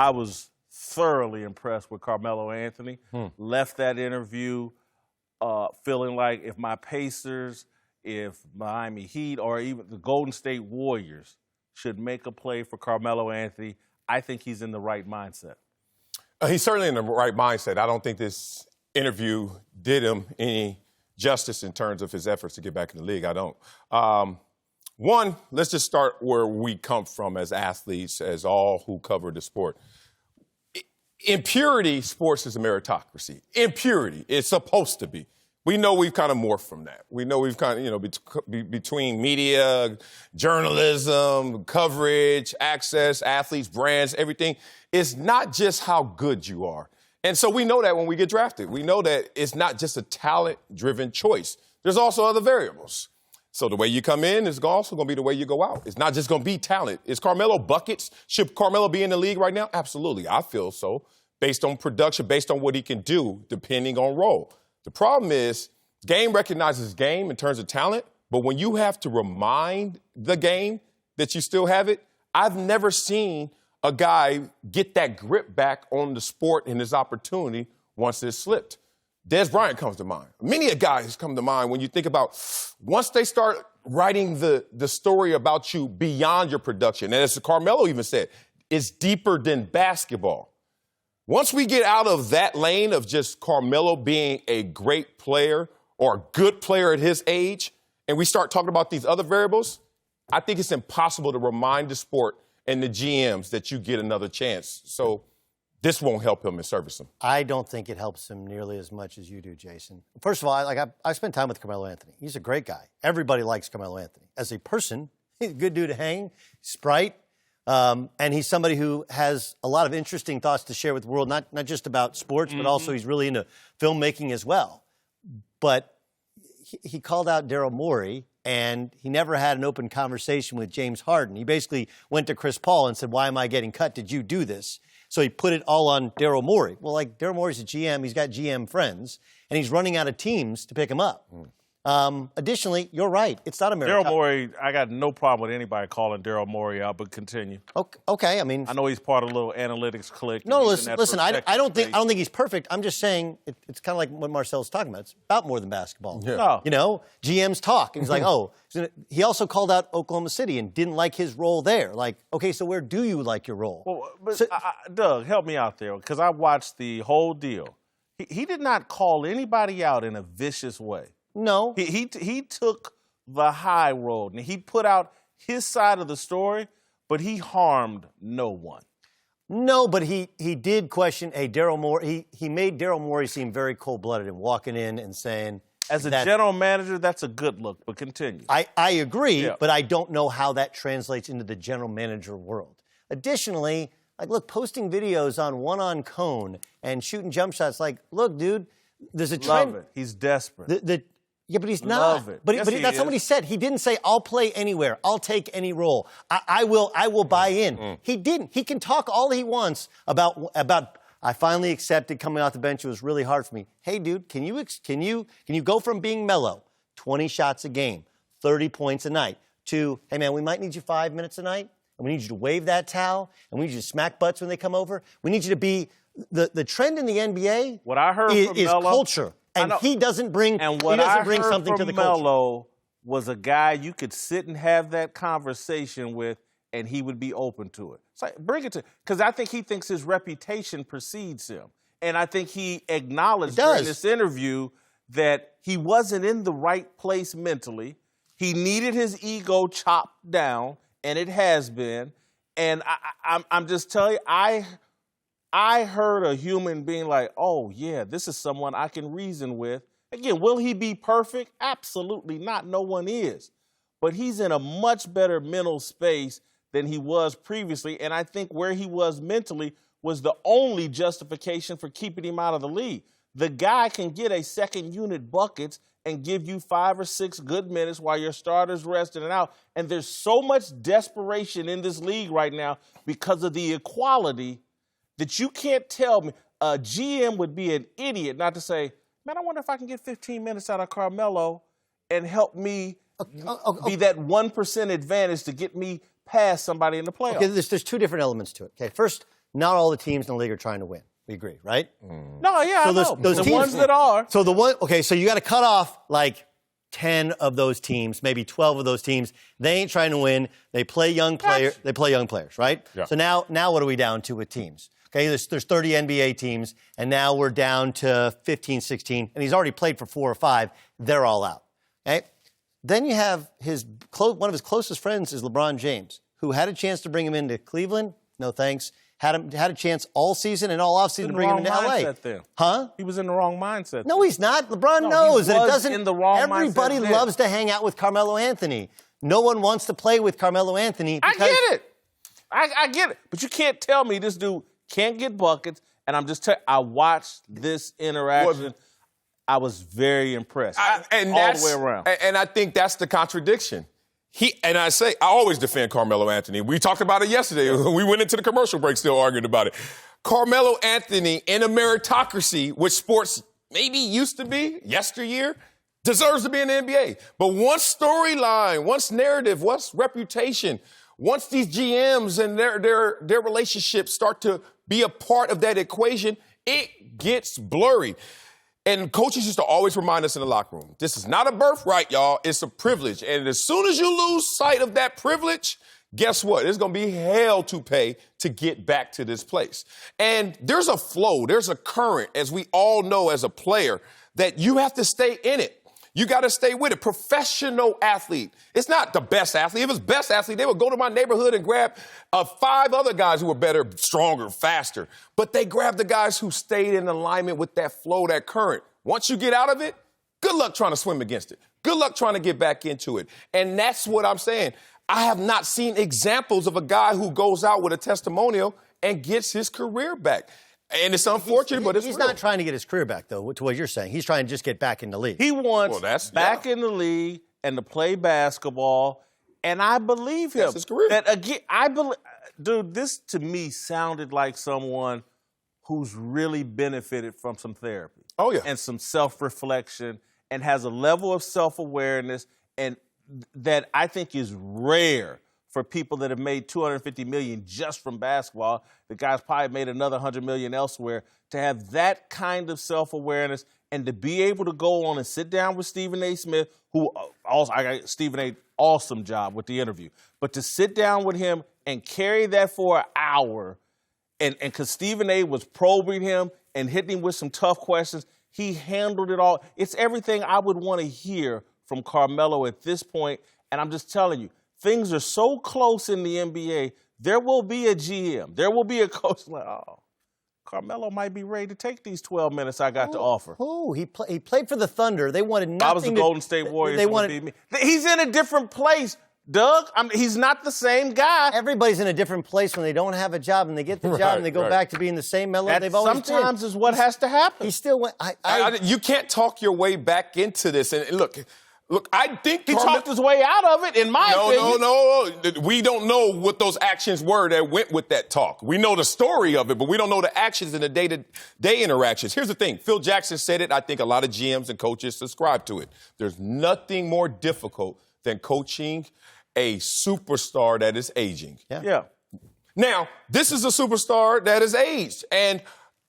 I was thoroughly impressed with Carmelo Anthony. Left that interview feeling like if my Pacers, if Miami Heat, or even the Golden State Warriors should make a play for Carmelo Anthony, I think he's in the right mindset. He's certainly in the right mindset. I don't think this interview did him any justice in terms of his efforts to get back in the league. I don't. One, let's just start where we come from as athletes, as all who cover the sport. In purity, sports is a meritocracy. In purity, it's supposed to be. We know we've kind of morphed from that. We know we've kind of, between media, journalism, coverage, access, athletes, brands, everything, it's not just how good you are. And so we know that when we get drafted. We know that it's not just a talent-driven choice. There's also other variables. So the way you come in is also going to be the way you go out. It's not just going to be talent. Is Carmelo buckets? Should Carmelo be in the league right now? Absolutely. I feel so, based on production, based on what he can do, depending on role. The problem is game recognizes game in terms of talent, but when you have to remind the game that you still have it, I've never seen a guy get that grip back on the sport and his opportunity once it's slipped. Des Bryant comes to mind. Many guys come to mind when you think about once they start writing the story about you beyond your production. And as Carmelo even said, it's deeper than basketball. Once we get out of that lane of just Carmelo being a great player or a good player at his age, and we start talking about these other variables, I think it's impossible to remind the sport and the GMs that you get another chance. So this won't help him and service him. I don't think it helps him nearly as much as you do, Jason. First of all, I spent time with Carmelo Anthony. He's a great guy. Everybody likes Carmelo Anthony. As a person, he's a good dude to hang, sprite, and he's somebody who has a lot of interesting thoughts to share with the world, not just about sports, but also he's really into filmmaking as well. But he called out Daryl Morey, and he never had an open conversation with James Harden. He basically went to Chris Paul and said, why am I getting cut? Did you do this? So he put it all on Daryl Morey. Well, Daryl Morey's a GM. He's got GM friends, and he's running out of teams to pick him up. Additionally, you're right. It's not a miracle. Daryl Morey, I got no problem with anybody calling Daryl Morey out, but continue. Okay, I mean, I know he's part of a little analytics clique. No, listen. I don't think he's perfect. I'm just saying it's kind of like what Marcel's talking about. It's about more than basketball. Yeah. No. GMs talk, and he's like, he also called out Oklahoma City and didn't like his role there. Like, okay, so where do you like your role? Well, but Doug, help me out there, because I watched the whole deal. He did not call anybody out in a vicious way. No. He took the high road, and he put out his side of the story, but he harmed no one. No, but he did question, Daryl Morey. He made Daryl Morey seem very cold-blooded and walking in and saying... As a general manager, that's a good look, but continue. I agree, but I don't know how that translates into the general manager world. Additionally, posting videos on one-on-cone and shooting jump shots, look, dude, there's a trend. Love it. He's desperate. Yeah, but he's not. Love it. But that's not what he said. He didn't say, I'll play anywhere. I'll take any role. I will buy in. He didn't. He can talk all he wants about I finally accepted coming off the bench. It was really hard for me. Hey, dude, can you go from being Melo, 20 shots a game, 30 points a night, to, hey, man, we might need you 5 minutes a night, and we need you to wave that towel, and we need you to smack butts when they come over. We need you to be the trend in the NBA. What I heard from is Melo, culture. And he doesn't bring something to the culture. Melo was a guy you could sit and have that conversation with, and he would be open to it. So bring it to, because I think he thinks his reputation precedes him. And I think he acknowledged during this interview that he wasn't in the right place mentally. He needed his ego chopped down, and it has been. And I'm just telling you, I heard a human being like, oh, yeah, this is someone I can reason with. Again, will he be perfect? Absolutely not. No one is. But he's in a much better mental space than he was previously. And I think where he was mentally was the only justification for keeping him out of the league. The guy can get a second unit buckets and give you 5 or 6 good minutes while your starter's resting and out. And there's so much desperation in this league right now because of the equality that you can't tell me. A GM would be an idiot not to say, man, I wonder if I can get 15 minutes out of Carmelo and help me be that 1% advantage to get me past somebody in the playoffs. Okay, there's 2 different elements to it. Okay, first, not all the teams in the league are trying to win. We agree, right? No, yeah, So I know. those the teams, ones that are. So so you got to cut off like 10 of those teams, maybe 12 of those teams. They ain't trying to win. They play young players. They play young players, right? Yeah. So now what are we down to with teams? Okay, there's 30 NBA teams, and now we're down to 15, 16, and he's already played for 4 or 5. They're all out. Okay? Then you have one of his closest friends is LeBron James, who had a chance to bring him into Cleveland. No thanks. Had a chance all season and all offseason to bring him into LA. Then. Huh? He was in the wrong mindset. No, he's not. LeBron knows that it doesn't. In the wrong everybody mindset loves to hang out with Carmelo Anthony. No one wants to play with Carmelo Anthony. I get it. I get it. But you can't tell me this dude can't get buckets. And I'm just telling you, I watched this interaction. I was very impressed. All the way around. And I think that's the contradiction. I always defend Carmelo Anthony. We talked about it yesterday. We went into the commercial break still arguing about it. Carmelo Anthony in a meritocracy, which sports maybe used to be yesteryear, deserves to be in the NBA. But once storyline, once narrative, once reputation, once these GMs and their relationships start to be a part of that equation, it gets blurry. And coaches used to always remind us in the locker room, this is not a birthright, y'all. It's a privilege. And as soon as you lose sight of that privilege, guess what? It's going to be hell to pay to get back to this place. And there's a flow, there's a current, as we all know as a player, that you have to stay in it. You got to stay with it. Professional athlete. It's not the best athlete. If it's best athlete, they would go to my neighborhood and grab 5 other guys who were better, stronger, faster. But they grabbed the guys who stayed in alignment with that flow, that current. Once you get out of it, good luck trying to swim against it. Good luck trying to get back into it. And that's what I'm saying. I have not seen examples of a guy who goes out with a testimonial and gets his career back. And it's unfortunate, but it's he's real. not trying to get his career back, though, to what you're saying. He's trying to just get back in the league. He wants back in the league and to play basketball, and I believe him. That's his career. That again, dude, this to me sounded like someone who's really benefited from some therapy. Oh, yeah. And some self-reflection and has a level of self-awareness and that I think is rare for people that have made $250 million just from basketball. The guy's probably made another $100 million elsewhere. To have that kind of self-awareness and to be able to go on and sit down with Stephen A. Smith, who also, I got Stephen A. awesome job with the interview, but to sit down with him and carry that for an hour, and because Stephen A. was probing him and hitting him with some tough questions, he handled it all. It's everything I would want to hear from Carmelo at this point, and I'm just telling you, things are so close in the NBA, there will be a GM. There will be a coach like, Carmelo might be ready to take these 12 minutes I got to offer. He played for the Thunder. They wanted nothing. I was the Golden State Warriors. They wanted me. He's in a different place, Doug. He's not the same guy. Everybody's in a different place when they don't have a job and they get the job and they go back to being the same Melo they've always been. Sometimes is what has to happen. He still went. You can't talk your way back into this. And Look, I think he talked his way out of it, in my opinion. No. We don't know what those actions were that went with that talk. We know the story of it, but we don't know the actions and the day-to-day interactions. Here's the thing. Phil Jackson said it. I think a lot of GMs and coaches subscribe to it. There's nothing more difficult than coaching a superstar that is aging. Yeah. Now, this is a superstar that is aged. And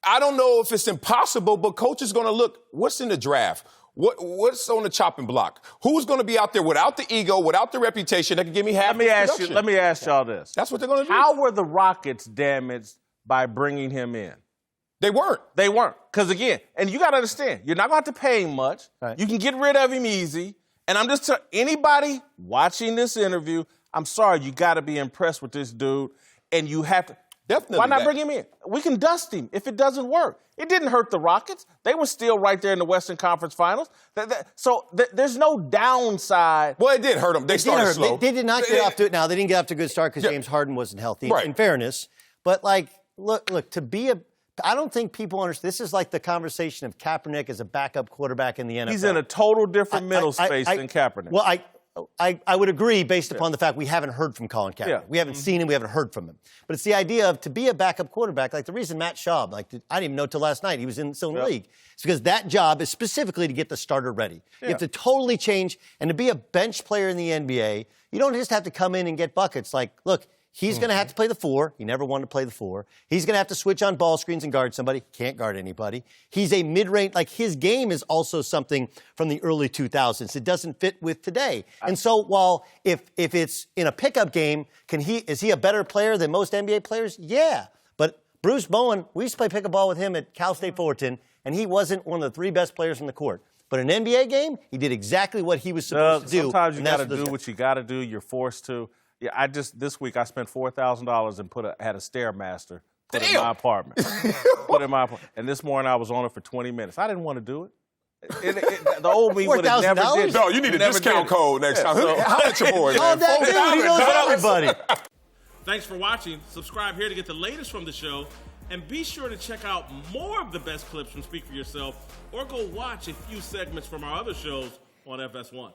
I don't know if it's impossible, but coach is going to look, what's in the draft? What's on the chopping block? Who's going to be out there without the ego, without the reputation that can give me half the production? Let me ask y'all this. That's what they're going to do. How were the Rockets damaged by bringing him in? They weren't. They weren't. Because, again, and you got to understand, you're not going to have to pay him much. Right. You can get rid of him easy. And I'm just telling anybody watching this interview, I'm sorry, you got to be impressed with this dude. And you have to. Definitely. Why not bring him in? We can dust him if it doesn't work. It didn't hurt the Rockets. They were still right there in the Western Conference Finals. So there's no downside. Well, it did hurt them. They started slow. They did not get off to it. Now, they didn't get off to a good start because James Harden wasn't healthy, in fairness. But, look, to be I don't think people understand. This is like the conversation of Kaepernick as a backup quarterback in the NFL. He's in a total different mental space than Kaepernick. Well, I would agree based upon the fact we haven't heard from Colin Kaepernick. Yeah. We haven't seen him. We haven't heard from him. But it's the idea of to be a backup quarterback, like the reason Matt Schaub, I didn't even know till last night he was still in the league. It's because that job is specifically to get the starter ready. You have to totally change. And to be a bench player in the NBA, you don't just have to come in and get buckets. Look, He's going to have to play the 4. He never wanted to play the 4. He's going to have to switch on ball screens and guard somebody. Can't guard anybody. He's a mid-range. Like, his game is also something from the early 2000s. It doesn't fit with today. And so while if it's in a pickup game, is he a better player than most NBA players? Yeah. But Bruce Bowen, we used to play pickup ball with him at Cal State Fullerton, and he wasn't one of the 3 best players on the court. But in an NBA game, he did exactly what he was supposed to do. Sometimes you got to do what you got to do. You're forced to. Yeah, this week I spent $4,000 and had a Stairmaster put in my apartment. And this morning I was on it for 20 minutes. I didn't want to do it. The old me would have never did it. No, you need a discount code next time. How about your boy, man? Oh, that dude, he knows everybody. Thanks for watching. Subscribe here to get the latest from the show. And be sure to check out more of the best clips from Speak For Yourself, or go watch a few segments from our other shows on FS1.